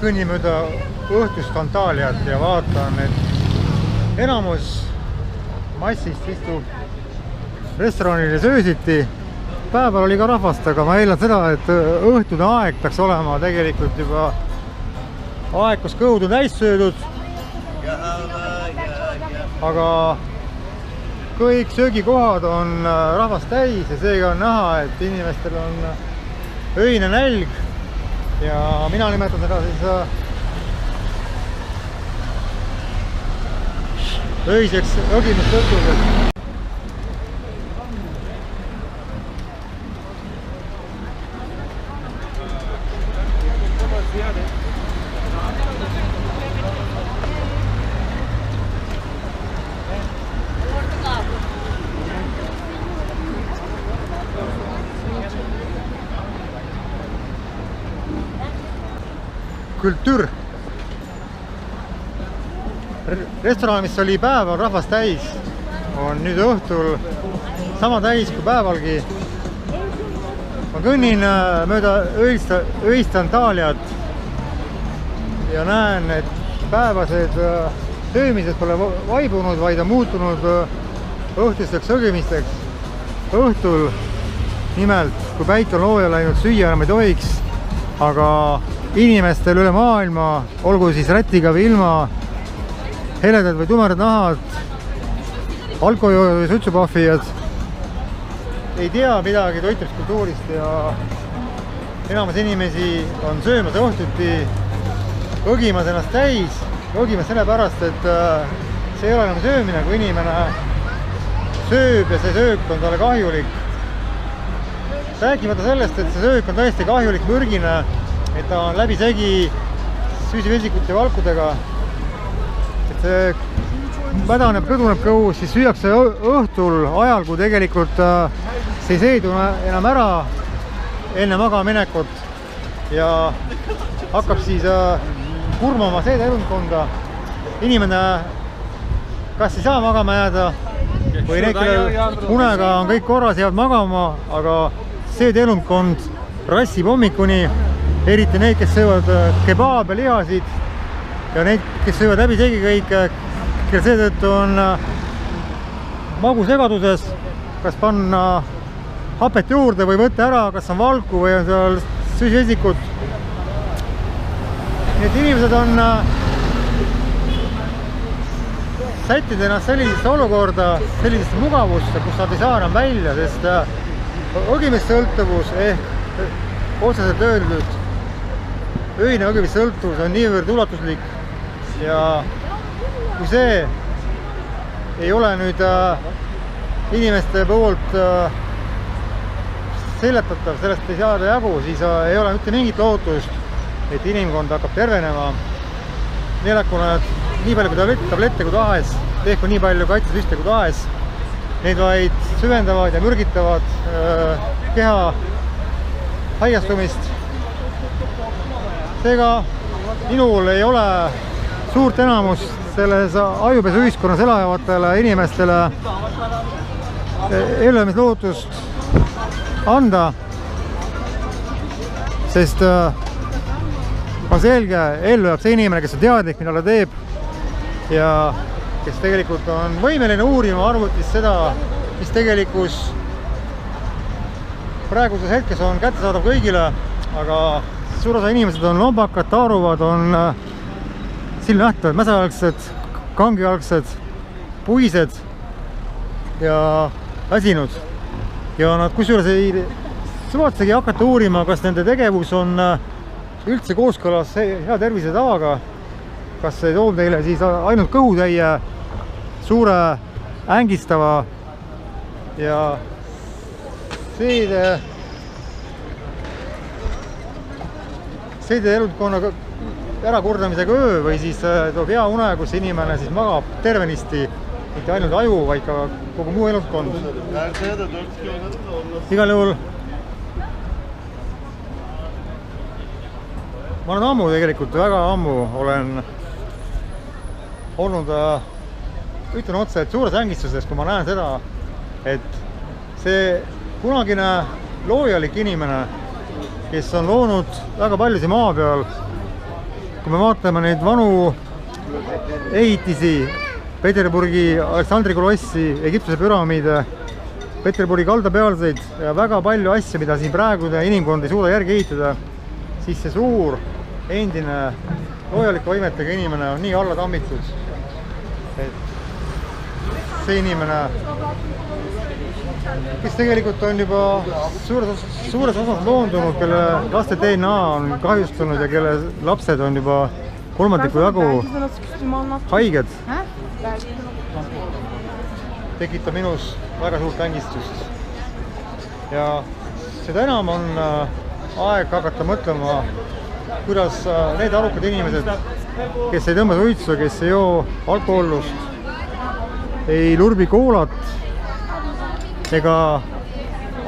kõnnin mööda õhtust Antalyat ja vaatan, et enamus massist istub restoranil ja söösiti. Päeval oli ka rahvast, aga ma eeldan seda, et õhtune aeg peaks olema tegelikult juba aeg, kus kõhud on täis söödud. Aga kõik söögikohad on rahvast täis ja seega on näha, et inimestel on öine nälg ja mina nimetan seda siis öiseks õgimisõhtuseks. Kultuur. Restoran, mis oli päeval rahvast täis, on nüüd õhtul sama täis kui päevalgi. Ma kõnnin mööda öist Antalyat ja näen, et päevased söömised pole vaibunud, vaid on muutunud õhtusteks õgimisteks. Õhtul nimelt, kui päike on looja läinud, süüa enam ei tohiks, aga inimestel üle maailma, olgu siis rätiga või ilma, heledad või tumedad nahad, alkoholi või suitsupahvijad ei tea midagi toitumiskultuurist ja enamus inimesi on söömas õhtuti, õgimas ennast täis, õgimas sellepärast, et see ei ole enam söömine, kui inimene sööb ja see söök on talle kahjulik. Rääkimata sellest, et see söök on tõesti kahjulik, mürgine, et ta on läbisegi süsivesikute ja valkudega, et see mädaneb, kõduneb kõhus, siis süüakse õhtul ajal, kui tegelikult see ei seedu enam ära enne magamaminekut ja hakkab siis kurmama seedeelundkonda. Inimene kas ei saa magama jääda või need, kellel unega on kõik korras, jäävad magama, aga seedeelundkond rassib hommikuni. Eriti neid, kes söövad kebaabe, lihasid ja neid, kes söövad läbisegi kõik, kel seetõttu on magusegaduses, kas panna hapet juurde või võtta ära, kas on valku või on seal süsivesikut. Nii et inimesed on sättinud ennast sellisesse olukorda, sellisesse mugavusse, kus nad ei saa enam välja, sest õgimissõltuvus ehk otseselt öeldud öine õgimissõltuvus on niivõrd ulatuslik ja kui see ei ole nüüd inimeste poolt seletatav, sellest ei saada jagu, siis ei ole mitte mingit lootust, et inimkond hakkab tervenema. Neelaku nad nii palju kui tablette kui tahes, tehku nii palju kaitsesüste kui tahes, neid vaid süvendavad ja mürgitavad keha haigestumist. Seega minul ei ole suurt enamus selles ajupesu ühiskonnas elavatele inimestele elamislootust anda, sest on selge, ellu jääb see inimene, kes on teadlik, mida ta teeb ja kes tegelikult on võimeline uurima arvutis seda, mis tegelikkus praeguses hetkes on kättesaadav kõigile, aga suur osa inimesed on lombakad, taaruvad, on silmnähtavad, mäsajalgsed, kangijalgsed, puised ja väsinud. Ja nad kusjuures ei suvatsegi hakata uurima, kas nende tegevus on üldse kooskõlas hea tervise tavaga, kas see toob teile siis ainult kõhutäie suure ängistava ja seedeelundkonna ärakurdamisega öö või siis toob hea une, kus inimene siis magab tervenisti, mitte ainult aju, vaid ka kogu muu elundkond. Igal juhul ma olen ammu tegelikult, väga ammu olen olnud, ütlen otse, et suures ängistuses, kui ma näen seda, et see kunagine loojalik inimene, kes on loonud väga paljusid maa peal, kui me vaatame neid vanu ehitisi, Peterburgi Aleksandri kolossi, Egiptuse püramiide, Peterburgi kaldapealseid ja väga palju asju, mida siin praegune inimkond ei suuda järgi ehitada, siis see suur endine loojaliku võimetega inimene on nii alla tammitud, et see inimene, kes tegelikult on juba suures osas loondunud, kelle laste DNA on kahjustunud ja kelle lapsed on juba kolmandiku jagu haiged, tekitab minus väga suurt ängistust. Ja seda enam on aeg hakata mõtlema, kuidas need arukad inimesed, kes ei tõmba suitsu, kes ei joo alkoholust, ei lurbi koolat ega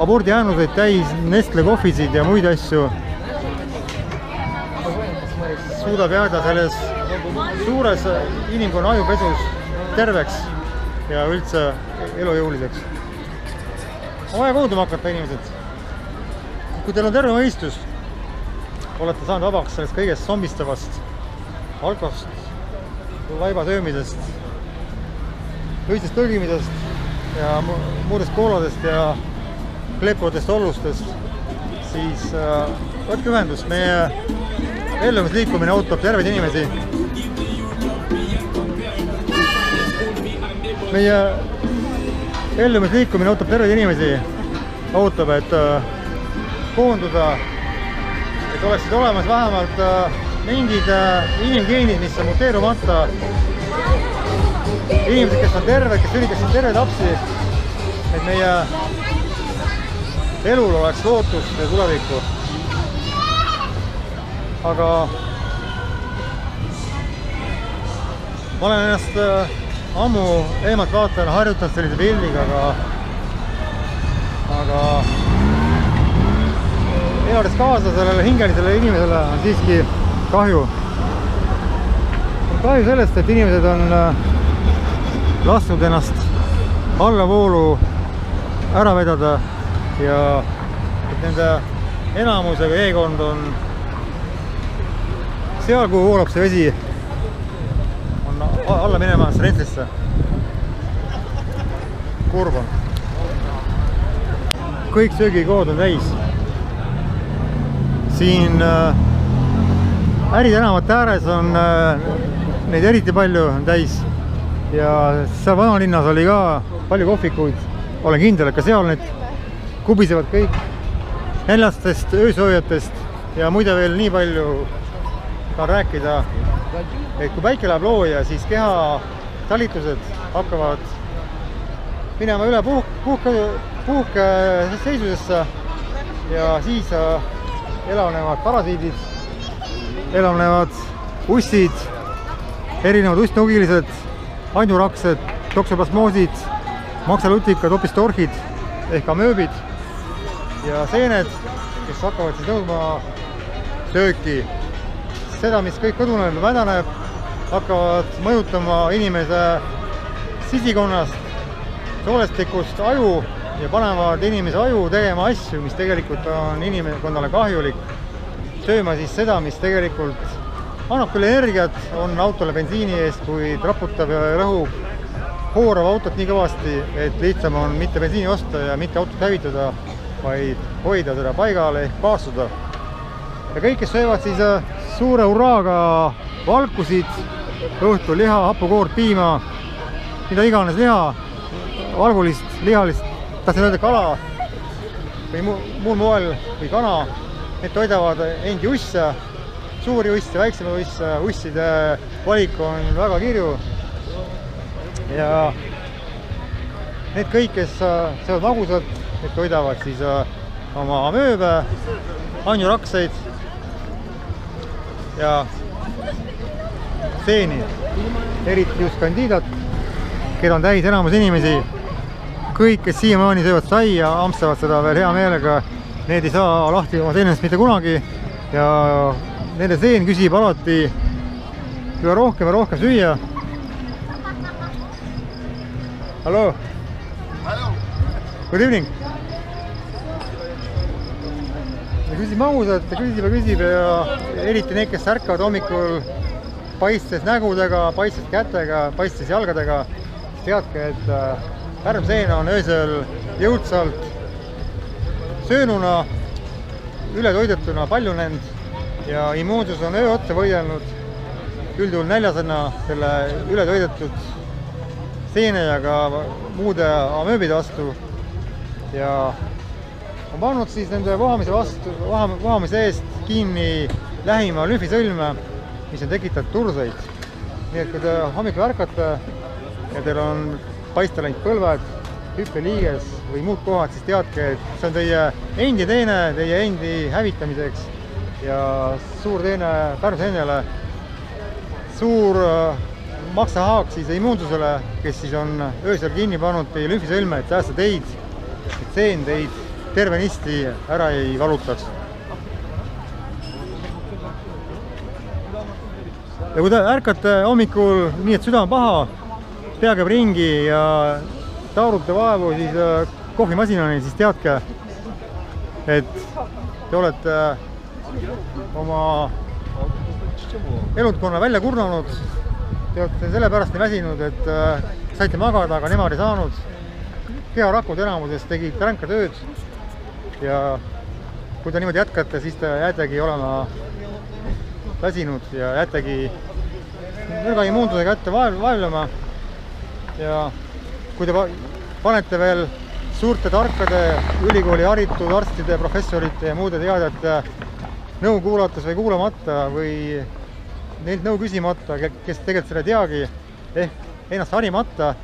abordijäänuseid täis Nestle kohvisid ja muid asju, suudab jääda selles suures inimkonna ajupesus terveks ja üldse elujõuliseks. On vaja koonduma hakata, inimesed. Kui teil on terve mõistus, olete saanud vabaks sellest kõigest zombistavast, alkost, laiba söömisest, õitsest tõlgimisest ja muudest kooladest ja kleepuvatest ollustest, siis võtke ühendust. Meie ellumisliikumine ootab terveid inimesi. Meie ellumisliikumine ootab terveid inimesi. Ootab, et koonduda, et oleksid olemas vähemalt mingid inimgeenid, mis on muteerumata. Inimesed, kes on terved, kes üritaksid terveid lapsi, et meie elul oleks lootust ja tulevikku. Aga ma olen ennast ammu eemalt vaatajana harjutanud sellise pildiga, aga elades kaasa sellele hingelisele inimesele on siiski kahju. On kahju sellest, et inimesed on lasknud ennast allavoolu ära vedada ja et nende enamusega eekond on seal, kuhu voolab see vesi, on alla minema Rentlisse. Kurb on. Kõik söögikood on täis. Siin äritänavate ääres on neid eriti palju täis. Ja seal vanalinnas oli ka palju kohvikuid. Olen kindel, et ka seal need kubisevad kõik neljastest öösoojatest ja muide veel nii palju saan rääkida, et kui päike läheb looja, siis keha talitlused hakkavad minema üle puhkeseisusesse ja siis elavnevad parasiidid, elavnevad ussid, erinevad ustnugilised, ainuraksed, toksoplasmoosid, maksalutikad, opistorhid ehk amööbid ja seened, kes hakkavad siis nõudma sööki. Seda, mis kõik kõduneb ja mädaneb, hakkavad mõjutama inimese sisikonnast, soolestikust aju ja panevad inimese aju tegema asju, mis tegelikult on inimkonnale kahjulik. Sööma siis seda, mis tegelikult annab küll energiat, on autole bensiini eest, kuid raputab ja rõhub hoorav autot nii kõvasti, et lihtsam on mitte bensiini osta ja mitte autot hävitada, vaid hoida teda paigale ehk paastuda. Ja kõik, kes söövad siis suure hurraaga valkusid, õhtul liha, hapukoort, piima, mida iganes liha, valgulist, lihalist, tahtsin öelda kala või muul moel või kana, need toidavad endi usse, suuri usse, väiksema usse, usside valik on väga kirju. Ja need kõik, kes söövad magusalt, need toidavad siis oma amööbe, anjurakseid ja seeni, eriti just kandiidat, keda on täis enamus inimesi. Kõik, kes siiamaani söövad sai ja ampstavad seda veel hea meelega, need ei saa lahti oma seenest mitte kunagi ja nende seen küsib alati üha rohkem ja rohkem süüa. Hello. Hello. Good evening. küsib ausalt, küsib ja eriti need, kes ärkavad hommikul paistes nägudega, paistes kätega, paistes jalgadega, teadke, et Pärnu-Seena on öösel jõudsalt söönuna, ületoidetuna paljunenud ja immuunsus on öö otsa võidelnud üldjuhul näljasena selle ületoidetud seene ja ka muude amööbide vastu ja on pannud siis nende vohamise eest kinni lähima lümfisõlme, mis on tekitanud turseid. Nii et kui te hommikul ärkate ja teil on paista läinud põlved, hüppeliiges või muud kohad, siis teadke, et see on teie endi teene, teie endi hävitamiseks ja suur teene Pärnu-Seenele, suur maksahaak siis immuunsusele, kes siis on öösel kinni pannud teie lümfisõlme, et säästa teid, et seen teid tervenisti ära ei valutaks. Ja kui te ärkate hommikul nii, et süda on paha, pea käib ringi ja taurute vaevu siis kohvimasinani, siis teadke, et te olete oma elundkonna välja kurnanud, te olete sellepärast nii väsinud, et saite magada, aga nemad ei saanud. Keharakud enamuses tegid ränka tööd ja kui te niimoodi jätkate, siis te jäätegi olema väsinud ja jäätegi nõrga immuunsusega ette vaevlema ja kui te panete veel suurte tarkade ülikooli haritud arstide, professorite ja muude teadjate nõu kuulates või kuulamata või neilt nõu küsimata, kes tegelikult selle teagi, ehk ennast harimata,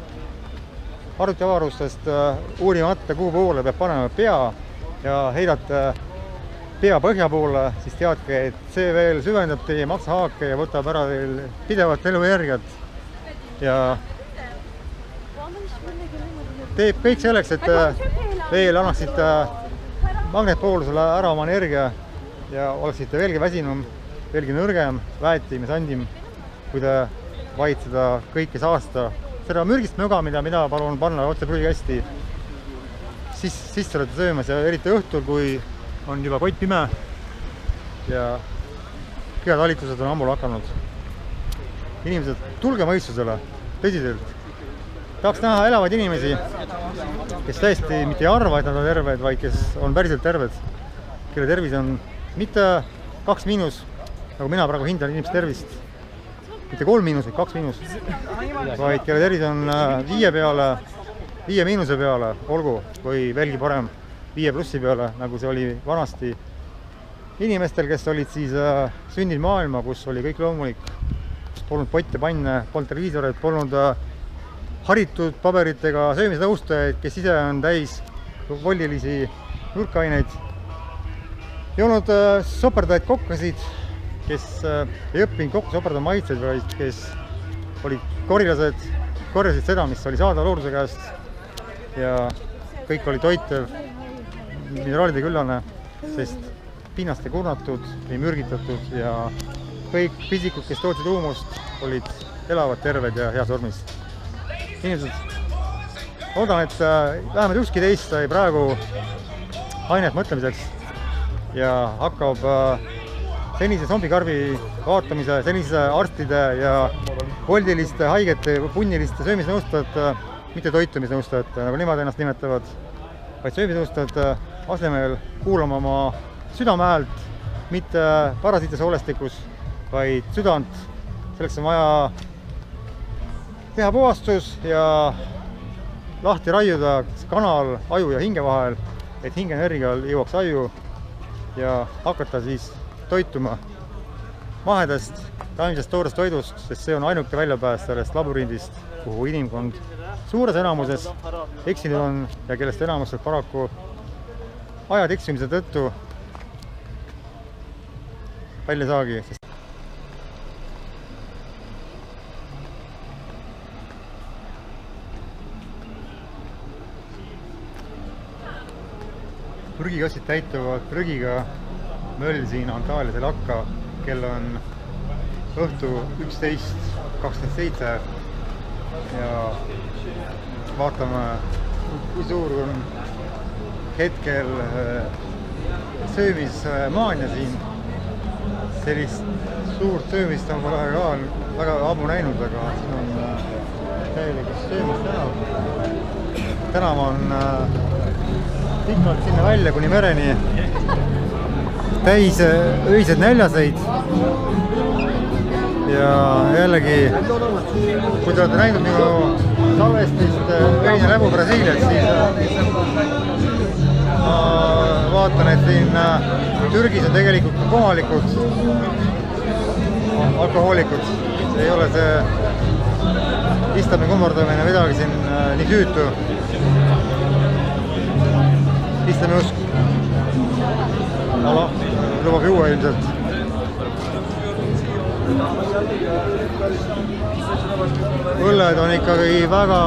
arvutiavarustest uurimata, kuhu poole peab panema pea ja heidate pea põhja poole, siis teadke, et see veel süvendab teie maksahaake ja võtab ära teil pidevat eluenergiat ja teeb kõik selleks, et veel annaksite magnetpoolusele ära oma energia ja oleksite veelgi väsinum, veelgi nõrgem, väetim ja sandim, kui te vaid seda kõike saasta. Seda mürgist möga, mida palun panna otse prügikasti, sisse olete söömas ja eriti õhtul, kui on juba kott pime ja kehatalitused on ammul hakanud. Inimesed, tulge mõistusele, tõsiselt. Tahaks näha elavaid inimesi, kes tõesti mitte ei arva, et nad on terved, vaid kes on päriselt terved, kelle tervis on mitte 2-, nagu mina praegu hindan inimeste tervist, mitte 3-, või 2-, vaid kelle tervis on 5 peale, 5- peale, olgu, või veelgi parem 5+ peale, nagu see oli vanasti inimestel, kes olid siis sündinud maailma, kus oli kõik loomulik, kus polnud potte, panne, polnud televiisoreid, polnud haritud paberitega söömisnõustajaid, kes ise on täis voldilisi nurkaineid. Ei olnud soperdaid kokkasid, kes ei õppinud kokku soperdama maitseid, vaid kes olid korilased, korjasid seda, mis oli saada looduse käest ja kõik oli toitev, mineraalide küllane, sest pinnast ei kurnatud, ei mürgitatud ja kõik pisikud, kes tootsid huumust, olid elavad, terved ja heas vormis. Inimesed, loodan, et vähemalt ükski teist sai praegu ainet mõtlemiseks ja hakkab senise zombikarvi vaatamise, senise arstide ja voldiliste, haigete, punniliste söömisnõustajate, mitte toitumisnõustajate, nagu nemad ennast nimetavad, vaid söömisnõustajate asemel kuulama oma südame häält, mitte parasiite soolestikus, vaid südant. Selleks on vaja teha puhastus ja lahti raiuda kanal aju ja hinge vahel, et hingeenergial jõuaks aju ja hakata siis toituma mahedast, taimsest toorest toidust, sest see on ainuke väljapääs sellest labürindist, kuhu inimkond suures enamuses eksinud on ja kellest enamus paraku ajad eksimise tõttu välja saagi. Prügikassid täituvad prügiga möll siin Antaalias ei lakka, kell on õhtu 11:27 ja vaatame, kui suur on hetkel söömismaania siin. Sellist suurt söömist on pole ka väga ammu näinud, aga siin on täielikult söömistänav. Tänav on pikalt sinna välja kuni mereni täis öised näljaseid. Ja jällegi, kui te olete näinud minu salvestist öine läbu Brasiilias, siis ma vaatan, et siin Türgis on tegelikult ka kohalikud alkohoolikud. Ei ole see islami kummardamine midagi siin nii süütu. Islami usk lubab juua ilmselt. Õlled on ikkagi väga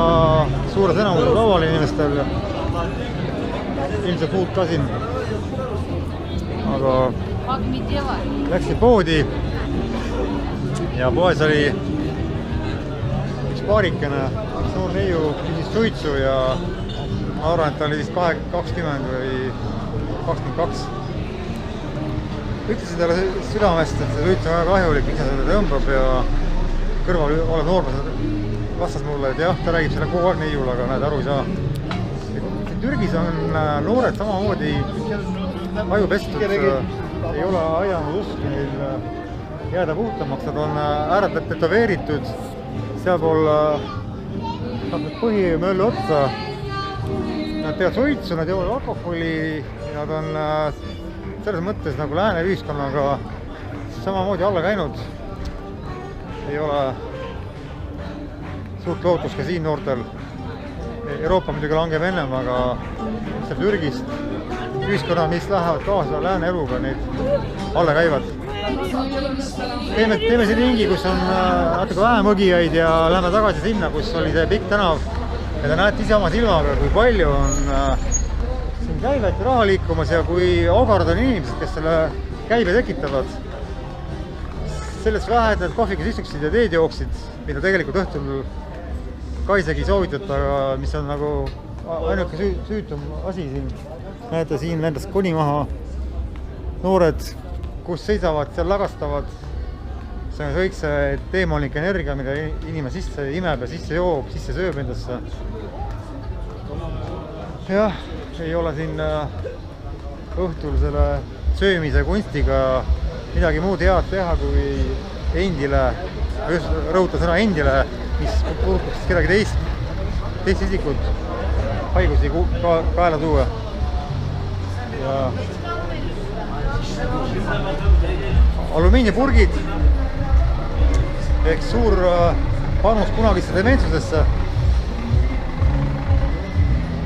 suures enamusel laual inimestel. Ilmselt muud ka siin. Aga läksin poodi ja poes oli üks paarikene, suur neiu küsis suitsu ja ma arvan, et ta oli vist 20 või 22. Ütlesin talle südamest, et see suits on väga kahjulik, miks ta seda tõmbab ja kõrval olev noormees vastas mulle, et jah, ta räägib selle kogu aeg neiul, aga näed, aru ei saa. Türgis on noored samamoodi aju pestud, ei ole aianud uski neil jääda puhtamaks, nad on ääretult tetoveeritud, sealpool põhimöllu otsa. Nad teevad suitsu, nad joovad alkoholi, nad on selles mõttes nagu lääne ühiskonnaga samamoodi alla käinud. Ei ole suurt lootust ka siin noortel. Euroopa muidugi langeb ennem, aga seal Türgist ühiskonnad, mis lähevad kaasa lääne eluga, neid alla käivad. Teeme siin ringi, kus on natuke vähem õgijaid ja lähme tagasi sinna, kus oli see pikk tänav. Ja te näete ise oma silmaga, kui palju on siin käivet ja raha liikumas ja kui augard on inimesed, kes selle käibe tekitavad. Sellest vähe, et need kohvikas istuksid ja teed jooksid, mida tegelikult õhtul ka isegi soovitata, aga mis on nagu ainuke süütum asi siin. Näete, siin lendas koni maha noored, kus seisavad, seal lagastavad. See on kõik see teemolik energia, mida inimene sisse imeb ja sisse joob, sisse sööb endasse. Jah, ei ole siin õhtul selle söömise kunstiga midagi muud head teha, kui endile, just rõhuta sõna endile, mis puudutab siis kedagi teist isikut haigusi kaela tuua. Ja alumiiniapurgid ehk suur panus kunagisse dementsusesse.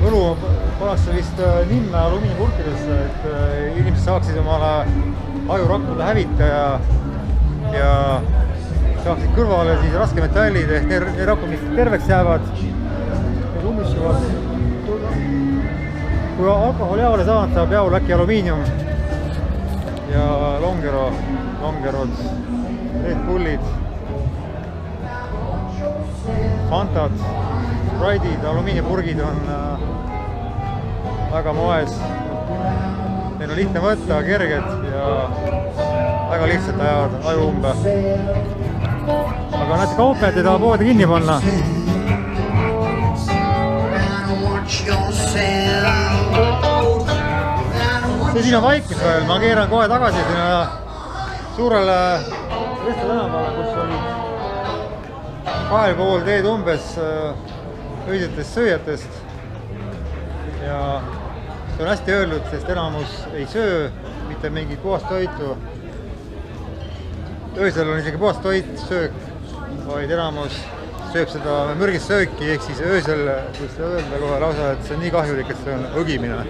Õlu pannakse vist nimme alumiiniapurkidesse, et inimesed saaksid omale ajurakkude hävita ja saaksid kõrvale siis raskemetallid ehk need rakud, mis terveks jäävad ja ummistuvad. Kui alkohol jaole saanud, saab jaol äkki alumiinium ja longerod, Red Bullid, Fantad, Sprite'id, alumiiniapurgid on väga moes. Neil on lihtne võtta, kerged ja väga lihtsalt ajavad aju umbe. Aga näete, kaupmehed ei taha poodi kinni panna. See siin on vaikus veel, ma keeran kohe tagasi sinna suurele Resta tänavale, kus oli 2,5 teed umbes öisetest sööjatest. Ja see on hästi öeldud, sest enamus ei söö mitte mingit puhast toitu. Öösel on isegi puhast toit, söök, vaid enamus sööb seda mürgist sööki, ehk siis öösel võiks öelda kohe lausa, et see on nii kahjulik, et see on õgimine.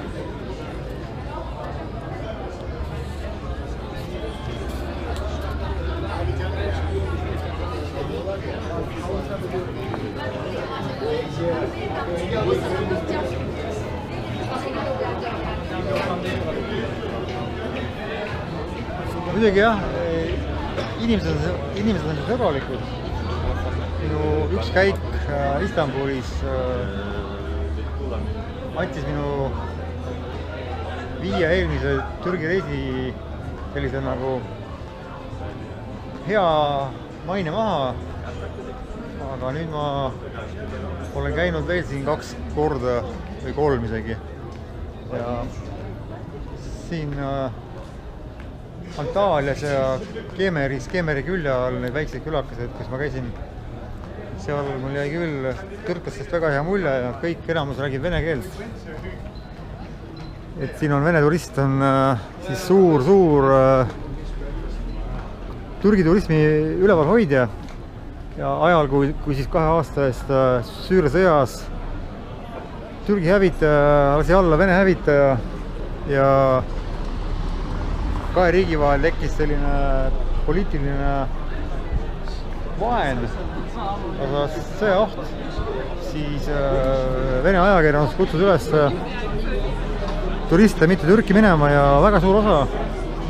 Muidugi jah, inimesed on sõbralikud. Minu üks käik Istanbulis andis minu viie eelmise Türgi reisi sellise nagu hea maine maha, aga nüüd ma olen käinud veel siin 2 korda või 3 isegi ja siin Antaalias ja Keemeri külje all need väiksed külakesed, kus ma käisin, seal mul jäi küll türklastest väga hea mulje ja kõik enamus räägib vene keelt. Et siin on vene turist, on siis suur Türgi turismi ülevalhoidja ja ajal, kui siis 2 aasta eest Süüria sõjas Türgi hävitaja lasi alla Vene hävitaja ja 2 riigi vahel tekkis selline poliitiline vaen, aga sõjaoht, siis Vene ajakirjandus kutsus üles turiste mitte Türki minema ja väga suur osa,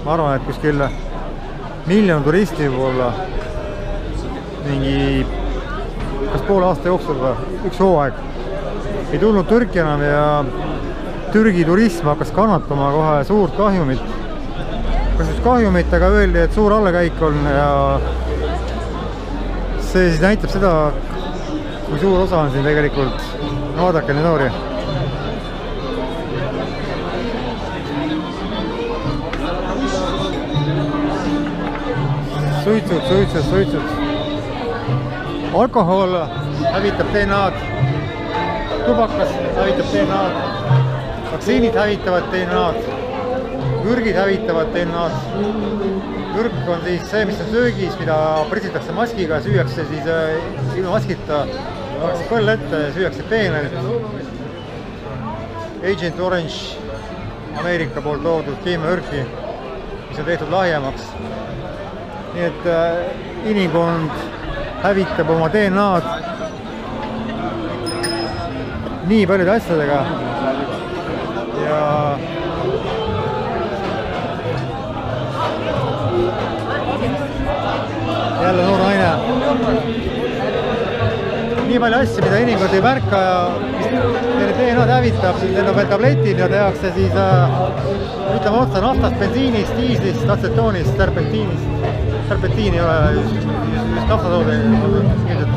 ma arvan, et kuskil 1 miljon turisti võib-olla mingi kas poole aasta jooksul või 1 hooaeg ei tulnud Türki enam ja Türgi turism hakkas kannatama kohe suurt kahjumit. Kas just kahjumit, aga öeldi, et suur allakäik on ja see siis näitab seda, kui suur osa on siin tegelikult. No vaadake neid noori. Suitsud. Alkohol hävitab DNA-d, tubakas hävitab DNA-d, vaktsiinid hävitavad DNA-d, Türgid hävitavad DNA-d. Türk on siis see, mis on söögis, mida pressitakse maskiga, süüakse siis ilma maskita, võetakse põll ette ja süüakse peenelt. Agent Orange, Ameerika poolt toodud keemiaürki, mis on tehtud lahjemaks. Nii et inimkond hävitab oma DNA-d nii paljude asjadega ja jälle noor naine. Nii palju asju, mida inimkond ei märka ja mis DNA-d hävitab, siis need on veel tabletid, mida tehakse siis ütleme otsa naftast, bensiinist, diislist, atsetoonist, serpentiinist. Serpentiin ei ole just naftatoode ilmselt,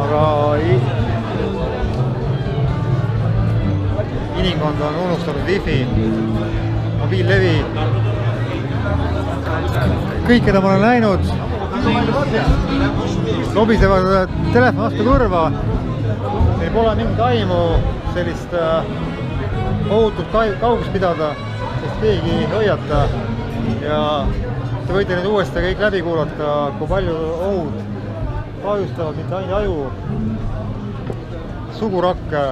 aga inimkond on unustanud wifi, mobiillevi. Kõik, keda ma olen näinud, lobisevad telefon vastu kõrva. Neil pole mingit aimu sellist ohutult kaugust pidada, sest keegi ei hoiata. Ja te võite nüüd uuesti kõik läbi kuulata, kui palju ohud kahjustavad mitte ainult aju, sugurakke,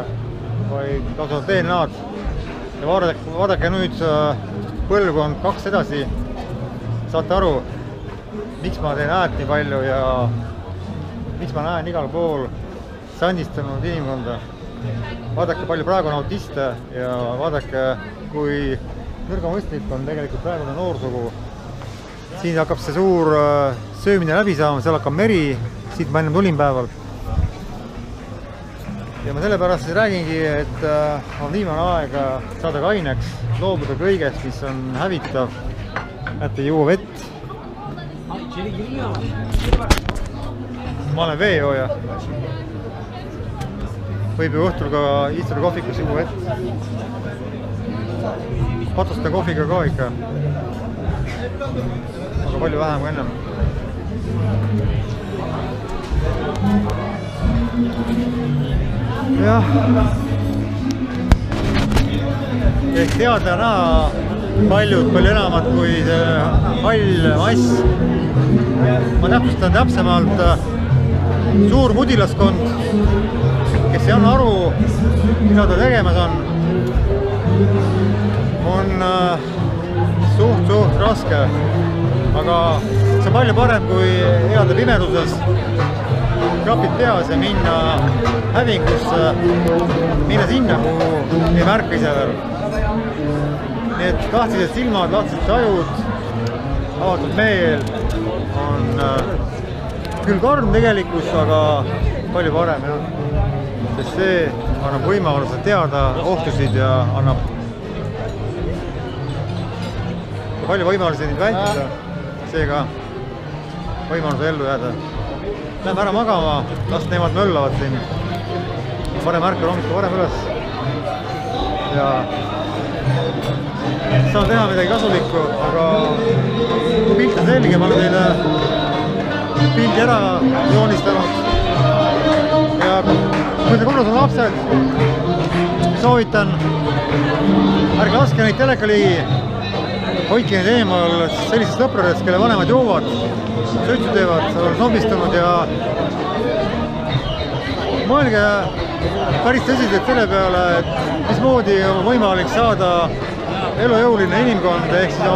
vaid kasutavad DNA-d. Ja vaadake nüüd põlvkond 2 edasi. Saate aru, miks ma teen häält nii palju ja miks ma näen igal pool sandistunud inimkonda. Vaadake, palju praegu on autiste ja vaadake, kui nõrgamõistlik on tegelikult praegune noorsugu. Siin hakkab see suur söömine läbi saama, seal hakkab meri, siit ma enne tulin päeval. Ja ma sellepärast siis räägingi, et on viimane aeg saada kaineks, loobuda kõigest, mis on hävitav. Näete, juua vett. Ma olen veejooja. Võib ju õhtul ka istuda kohvikus juua vett. Patusta kohviga ka ikka. Aga palju vähem kui ennem. Jah. Ehk teada näha palju enamat kui hall mass. Ma täpsustan täpsemalt suur mudilaskond, kes ei anna aru, mida ta tegemas on suht raske. Aga see on palju parem kui elada pimeduses, klapid peas ja minna hävingusse, minna sinna, kuhu ei märka ise veel. Need lahtised silmad, lahtised ajud, avatud meel on küll karm tegelikkus, aga palju parem, jah. Sest see annab võimaluse teada ohtusid ja annab palju võimalusi neid vältida, seega võimaluse ellu jääda. Lähme ära magama, las nemad möllavad siin. Varem ärkal hommikul varem üles ja saan teha midagi kasulikku, aga pilt on selge, ma olen teile pildi ära joonistanud ja kui te kodus on lapsed, soovitan, ärge laske neid teleka ligi, hoidke neid eemal sellisest sõpradest, kelle vanemad joovad, suitsu teevad, on zombistunud ja mõelge päris tõsiselt selle peale, et mismoodi on võimalik saada elujõuline inimkond, ehk siis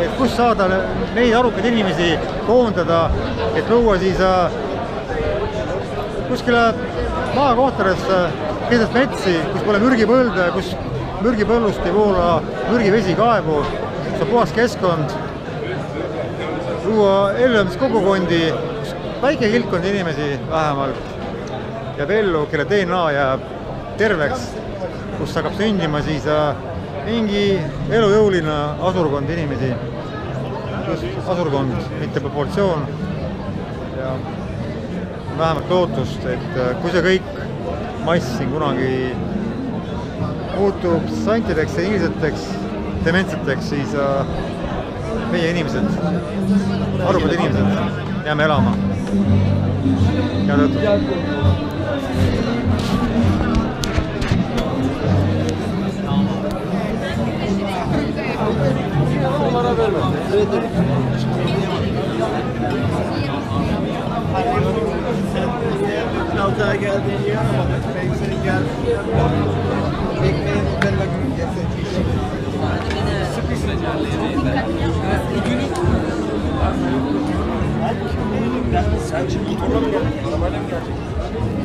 et kus saada neid arukaid inimesi koondada, et luua siis kuskile maakohtaresse keset metsi, kus pole mürgipõlde, kus mürgipõllust ei voola mürgivesi kaevu, kus on puhas keskkond, luua elluelamiskogukondi, kus väike kilkkond inimesi vähemalt jääb ellu, kelle DNA jääb terveks, kus hakkab sündima siis mingi elujõuline asurkond inimesi. Just asurkond, mitte proportsioon. Ja vähemalt lootust, et kui see kõik mass siin kunagi muutub santideks, senilseteks, dementseteks, siis meie inimesed, arukad inimesed, jääme elama. Head õhtut! Bana verme. Altığa geldiğini yaramadık. Belki senin geldiğini yaramadık. Ekmeğin üzerine gün getirdik. Sen şimdi motorla mı geldin? Arabayla mı geleceksin?